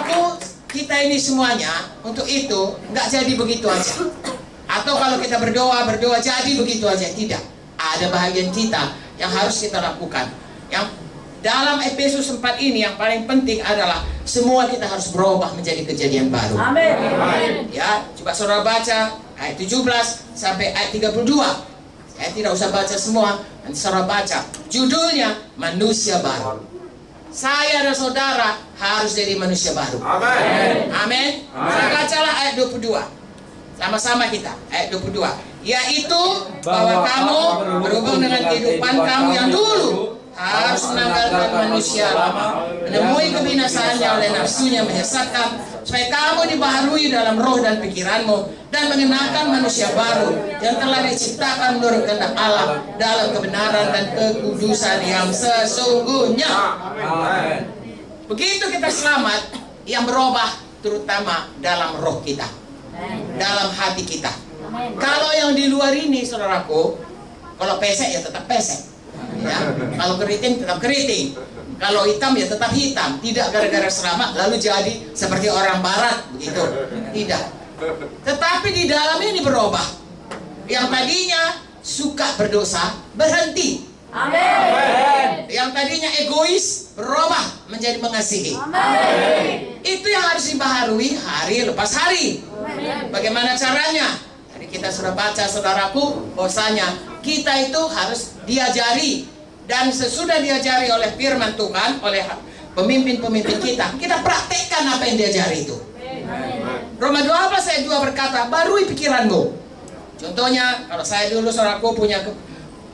saudaraku, kita ini semuanya untuk itu nggak jadi begitu aja. Atau kalau kita berdoa jadi begitu aja, tidak. Ada bahagian kita yang harus kita lakukan. Yang dalam Efesus 4 ini yang paling penting adalah semua kita harus berubah menjadi kejadian baru. Amin. Ya, coba saudara baca ayat 17 sampai ayat 32. Saya tidak usah baca semua, nanti saudara baca. Judulnya manusia baru. Saya dan saudara harus jadi manusia baru. Amin. Amin. Saya bacalah ayat 22. Sama-sama kita, ayat 22. Yaitu bahwa kamu berhubung dengan kehidupan kamu yang dulu harus menanggalkan manusia lama, menemui kebinasaannya oleh nafsunya menyesatkan, supaya kamu dibaharui dalam roh dan pikiranmu, dan mengenakan manusia baru yang telah diciptakan menurut kehendak Allah dalam kebenaran dan kekudusan yang sesungguhnya. Begitu kita selamat, yang berubah terutama dalam roh kita, dalam hati kita. Kalau yang di luar ini, saudaraku, kalau pesek ya tetap pesek, ya. Kalau keriting tetap keriting, kalau hitam ya tetap hitam. Tidak gara-gara selamat lalu jadi seperti orang barat begitu, tidak. Tetapi di dalam ini berubah. Yang tadinya suka berdosa berhenti. Amin. Yang tadinya egois berubah menjadi mengasihi. Amin. Itu yang harus dibaharui hari lepas hari. Bagaimana caranya? Tadi kita sudah baca, saudaraku, bahwasanya kita itu harus diajari, dan sesudah diajari oleh firman Tuhan, oleh pemimpin-pemimpin kita, kita praktekkan apa yang diajari itu. Roma 12 ayat 2 berkata, barui pikiranmu. Contohnya, kalau saya dulu, saudaraku, punya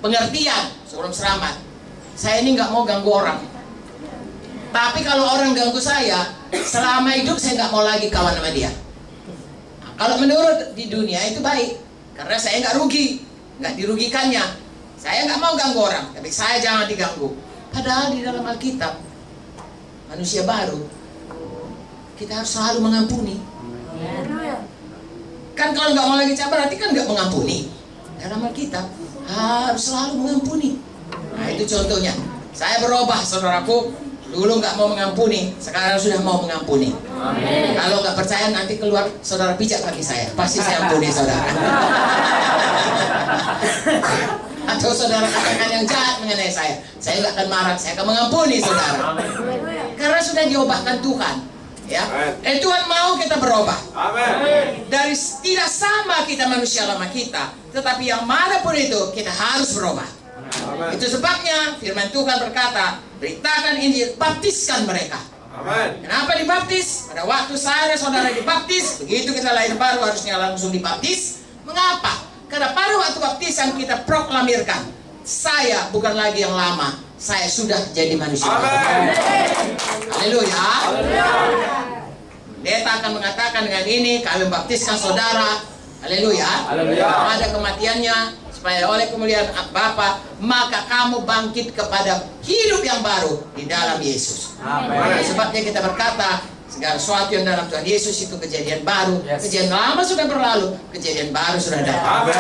pengertian sebelum selamat, saya ini nggak mau ganggu orang. Tapi kalau orang ganggu saya, selama hidup saya nggak mau lagi kawan sama dia. Kalau menurut di dunia itu baik, karena saya nggak rugi, nggak dirugikannya. Saya nggak mau ganggu orang, tapi saya jangan diganggu. Padahal di dalam Alkitab, manusia baru, kita harus selalu mengampuni. Kan kalau nggak mau lagi cabar, berarti kan nggak mengampuni. Dalam Alkitab harus selalu mengampuni. Nah itu contohnya. Saya berubah, saudaraku. Dulu nggak mau mengampuni, sekarang sudah mau mengampuni. Amin. Kalau nggak percaya nanti keluar saudara pijak kaki saya, pasti saya ampuni saudara. Atau saudara katakan yang jahat mengenai saya nggak akan marah, saya akan mengampuni saudara. Karena sudah diubahkan Tuhan. Ya, Tuhan mau kita berubah. Amin. Dari tidak sama kita manusia lama kita, tetapi yang manapun itu kita harus berubah. Amin. Itu sebabnya firman Tuhan berkata, beritakan Injil, baptiskan mereka. Amin. Kenapa dibaptis? Pada waktu saya dan saudara dibaptis, begitu kita lahir baru harusnya langsung dibaptis. Mengapa? Karena pada waktu baptisan kita proklamirkan, saya bukan lagi yang lama, saya sudah jadi manusia baru. Haleluya. Pendeta akan mengatakan dengan ini, kami membaptiskan saudara. Haleluya. Ada kematiannya, supaya oleh kemuliaan Bapa, maka kamu bangkit kepada hidup yang baru di dalam Yesus. Amin. Sebabnya kita berkata, segala sesuatu yang dalam Tuhan Yesus itu kejadian baru. Kejadian lama sudah berlalu, kejadian baru sudah datang.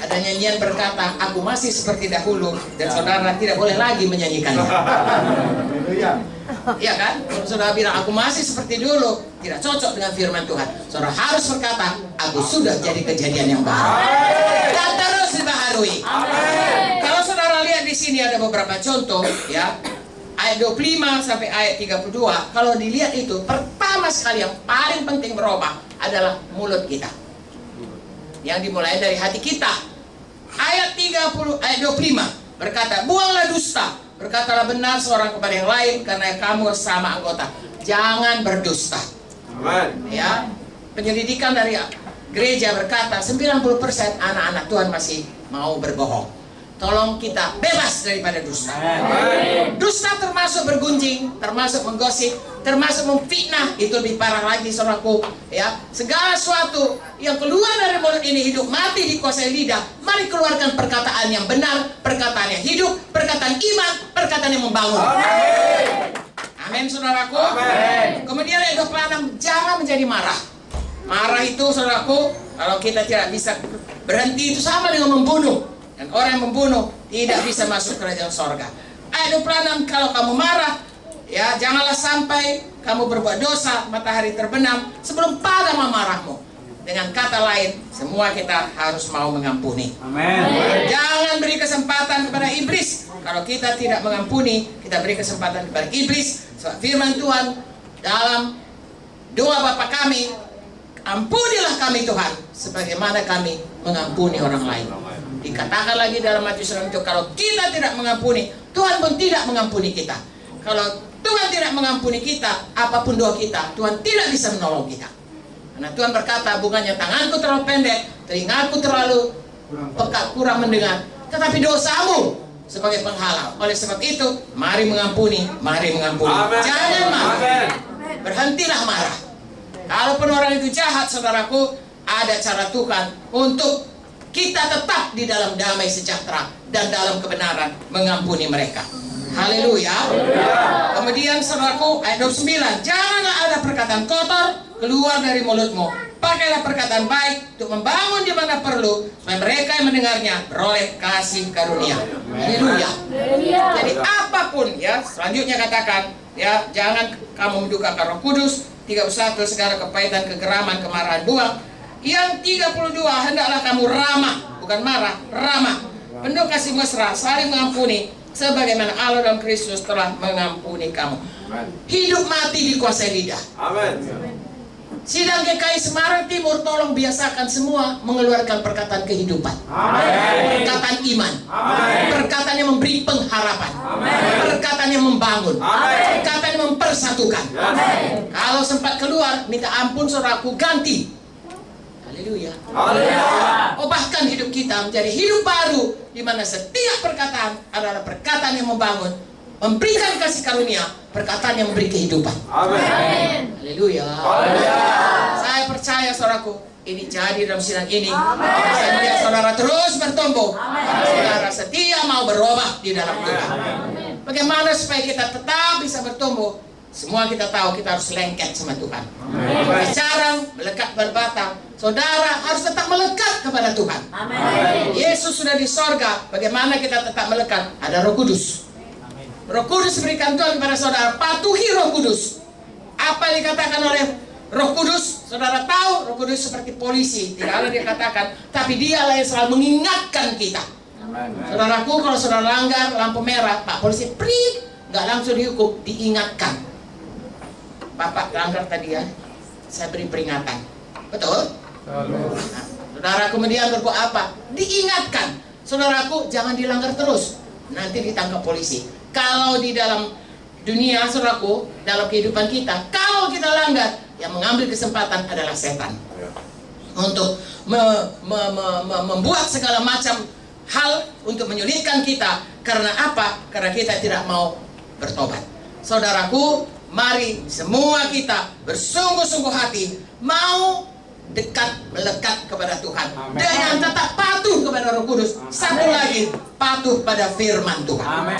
Ada nyanyian berkata, aku masih seperti dahulu, dan saudara tidak boleh lagi menyanyikannya. Iya kan? Kalau saudara bilang aku masih seperti dulu, tidak cocok dengan firman Tuhan. Saudara harus berkata, aku sudah jadi kejadian yang baru. Dan terus dibaharui. Kalau saudara lihat di sini ada beberapa contoh, ya. Ayat 25 sampai ayat 32. Kalau dilihat itu, pertama sekali yang paling penting berubah adalah mulut kita. Yang dimulai dari hati kita. Ayat 25 berkata, buanglah dusta. Berkatalah benar seorang kepada yang lain, karena kamu sama anggota. Jangan berdusta. Amin. Ya, penyelidikan dari gereja berkata 90% anak-anak Tuhan masih mau berbohong. Tolong kita bebas daripada dusta. Dusta termasuk bergunjing, termasuk menggosip, termasuk memfitnah. Itu lebih parah lagi, saudaraku. Ya, segala sesuatu yang keluar dari mulut ini hidup mati dikuasai lidah. Mari keluarkan perkataan yang benar, perkataan yang hidup, perkataan iman, perkataan yang membangun. Amin, saudaraku. Amin. Kemudian yang 26, jangan menjadi marah. Marah itu, saudaraku, kalau kita tidak bisa berhenti, itu sama dengan membunuh. Dan orang yang membunuh tidak bisa masuk kerajaan sorga. Ayat 26, kalau kamu marah, ya janganlah sampai kamu berbuat dosa, matahari terbenam sebelum padam amarahmu. Dengan kata lain, semua kita harus mau mengampuni. Amin. Jangan beri kesempatan kepada iblis. Kalau kita tidak mengampuni, kita beri kesempatan kepada iblis. Sebab firman Tuhan dalam doa Bapa kami, ampunilah kami Tuhan, sebagaimana kami mengampuni orang lain. Dikatakan lagi dalam Matius 6 itu, kalau kita tidak mengampuni, Tuhan pun tidak mengampuni kita. Kalau Tuhan tidak mengampuni kita, apapun doa kita, Tuhan tidak bisa menolong kita. Karena Tuhan berkata, bukannya tanganku terlalu pendek, telingaku terlalu peka, kurang mendengar, tetapi dosamu sebagai penghalang. Oleh sebab itu, mari mengampuni, mari mengampuni. Amen. Jangan marah. Amen. Berhentilah marah. Kalaupun orang itu jahat, saudaraku, ada cara Tuhan untuk kita tetap di dalam damai sejahtera dan dalam kebenaran mengampuni mereka. Haleluya. Kemudian saudaraku, ayat 29, janganlah ada perkataan kotor keluar dari mulutmu. Pakailah perkataan baik untuk membangun di mana perlu, supaya mereka yang mendengarnya beroleh kasih karunia. Haleluya. Jadi apapun ya, selanjutnya katakan ya, jangan kamu mendukakan Roh Kudus. 31, segala kepahitan, kegeraman, kemarahan buang. Yang 32, hendaklah kamu ramah, bukan marah, ramah. Penuh kasih mesra, saling mengampuni, sebagaimana Allah dalam Kristus telah mengampuni kamu. Hidup mati dikuasai lidah. Amin. Sidang GKI Semarang Timur, tolong biasakan semua mengeluarkan perkataan kehidupan. Amin. Perkataan iman. Amin. Perkataan yang memberi pengharapan. Perkataan yang membangun. Amin. Perkataan yang mempersatukan. Amin. Kalau sempat keluar, minta ampun saudaraku, ganti. Haleluya. Haleluya. Ubahkan hidup kita menjadi hidup baru, di mana setiap perkataan adalah perkataan yang membangun, memberikan kasih karunia, perkataan yang memberi kehidupan. Amin. Haleluya. Haleluya. Saya percaya saudaraku, ini jadi dalam sidang ini. Saya melihat saudara terus bertumbuh. Saudara setia mau berubah di dalam Tuhan. Bagaimana supaya kita tetap bisa bertumbuh? Semua kita tahu kita harus lengket sama Tuhan. Bicara melekat berbatang. Saudara harus tetap melekat kepada Tuhan. Yesus sudah di sorga. Bagaimana kita tetap melekat? Ada Roh Kudus. Roh Kudus berikan Tuhan kepada saudara. Patuhi Roh Kudus. Apa yang dikatakan oleh Roh Kudus? Saudara tahu Roh Kudus seperti polisi. Tidaklah dia katakan, tapi dialah yang selalu mengingatkan kita. Saudaraku, kalau saudara langgar lampu merah, Pak polisi prit, nggak langsung dihukum, diingatkan. Bapak langgar tadi ya, saya beri peringatan. Betul? Nah, saudara kemudian berbuat apa? Diingatkan. Saudaraku, jangan dilanggar terus, nanti ditangkap polisi. Kalau di dalam dunia, saudaraku, dalam kehidupan kita, kalau kita langgar, yang mengambil kesempatan adalah setan untuk membuat segala macam hal untuk menyulitkan kita. Karena apa? Karena kita tidak mau bertobat. Saudaraku, mari semua kita bersungguh-sungguh hati mau dekat, melekat kepada Tuhan. Dengan tetap patuh kepada Roh Kudus. Satu lagi, patuh pada firman Tuhan. Amin.